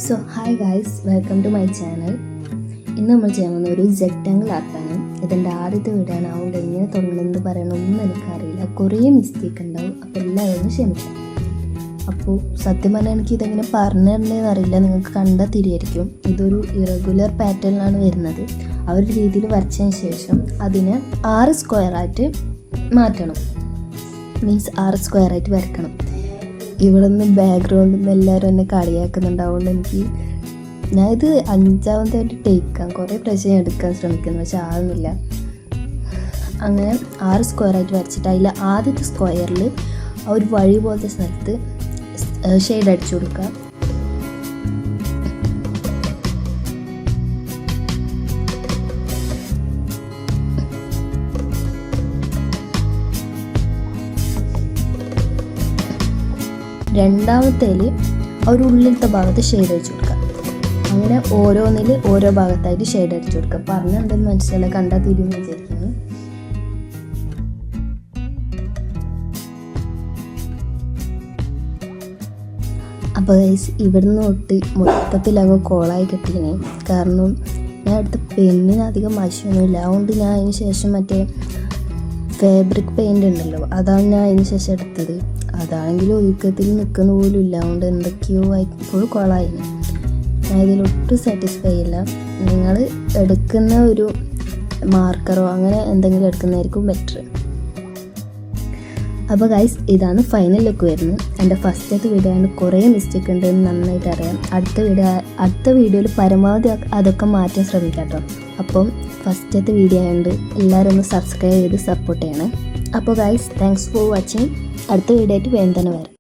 So hi guys, welcome to my channel. ഇന്ന് നമ്മൾ ചെയ്യാൻ പോകുന്ന ഒരു ജെക്ടാങ്കിൾ ആർട്ടാണ്. ഇതെൻ്റെ ആദ്യത്തെ വീഡിയോ ആണ്. അതുകൊണ്ട് എങ്ങനെ തുടങ്ങണമെന്ന് പറയണമെന്നും എനിക്കറിയില്ല. കുറേ മിസ്റ്റേക്ക് ഉണ്ടാവും. അപ്പോൾ എല്ലാവരും ഒന്ന് ക്ഷമിക്കാം. അപ്പോൾ സത്യം പറഞ്ഞാൽ എനിക്ക് ഇതെങ്ങനെ പറഞ്ഞു തരേണ്ടതെന്ന് അറിയില്ല. നിങ്ങൾക്ക് കണ്ടാൽ തിരിയായിരിക്കും. ഇതൊരു ഇറഗുലർ പാറ്റേണിലാണ് വരുന്നത്. ആ ഒരു രീതിയിൽ വരച്ചതിന് ശേഷം അതിനെ 6 സ്ക്വയറായിട്ട് മാറ്റണം. മീൻസ് 6 സ്ക്വയറായിട്ട് വരക്കണം. ഇവിടെ നിന്ന് ബാക്ക്ഗ്രൗണ്ടിൽ നിന്ന് എല്ലാവരും എന്നെ കളിയാക്കുന്നുണ്ട്. അതുകൊണ്ട് ഞാനിത് 5ാമതായിട്ട് ടേക്കാം. കുറേ പ്രാവശ്യം എടുക്കാൻ ശ്രമിക്കുന്നു, പക്ഷെ ആകുന്നില്ല. അങ്ങനെ 6 സ്ക്വയറായിട്ട് വരച്ചിട്ട് അതിൽ ആദ്യത്തെ സ്ക്വയറിൽ ആ ഒരു വഴി പോലത്തെ സ്ഥലത്ത് ഷെയ്ഡ് അടിച്ചു കൊടുക്കുക. രണ്ടാമത്തേൽ ഒരു ഉള്ളിലത്തെ ഭാഗത്ത് ഷെയ്ഡ് അടിച്ചു കൊടുക്കുക. അങ്ങനെ ഓരോന്നിൽ ഓരോ ഭാഗത്തായിട്ട് ഷെയ്ഡ് അടിച്ചു കൊടുക്കുക. പറഞ്ഞ എന്തെങ്കിലും മനസ്സിലല്ല, കണ്ടാൽ തിരിഞ്ഞ് വിചാരിക്കുന്നു. അപ്പോൾ ഇവിടുന്ന് തൊട്ട് മൊത്തത്തിലങ്ങ് കോളായി കിട്ടിയേ. കാരണം ഞാൻ എടുത്ത പെണ്ണിന് അധികം മഷിയൊന്നുമില്ല. അതുകൊണ്ട് ഞാൻ അതിന് ശേഷം മറ്റേ ഫാബ്രിക് പെയിൻ്റ് ഉണ്ടല്ലോ, അതാണ് ഞാൻ അതിന് ശേഷം എടുത്തത്. അതാണെങ്കിലും ഒഴുക്കത്തിൽ നിൽക്കുന്ന പോലും ഇല്ല. അതുകൊണ്ട് എന്തൊക്കെയോ ഫുൾ കോളായിരുന്നു. ഞാൻ ഇതിലൊട്ടും സാറ്റിസ്ഫൈ ഇല്ല. നിങ്ങൾ എടുക്കുന്ന ഒരു മാർക്കറോ അങ്ങനെ എന്തെങ്കിലും എടുക്കുന്നതായിരിക്കും ബെറ്റർ. അപ്പോൾ ഗൈസ്, ഇതാണ് ഫൈനൽ ലുക്ക് വരുന്നത്. എൻ്റെ ഫസ്റ്റത്തെ വീഡിയോ ആണ്, കുറേ മിസ്റ്റേക്ക് ഉണ്ടെന്ന് നന്നായിട്ട് അറിയാം. അടുത്ത വീഡിയോയിൽ പരമാവധി അതൊക്കെ മാറ്റാൻ ശ്രമിക്കാം കേട്ടോ. അപ്പം ഫസ്റ്റത്തെ വീഡിയോ ആയതുകൊണ്ട് എല്ലാവരും ഒന്ന് സബ്സ്ക്രൈബ് ചെയ്ത് സപ്പോർട്ട് ചെയ്യണം. അപ്പോൾ ഗൈസ്, താങ്ക്സ് ഫോർ വാച്ചിങ്. അടുത്ത വീഡിയോ ആയിട്ട് വേഗം തന്നെ വരാം.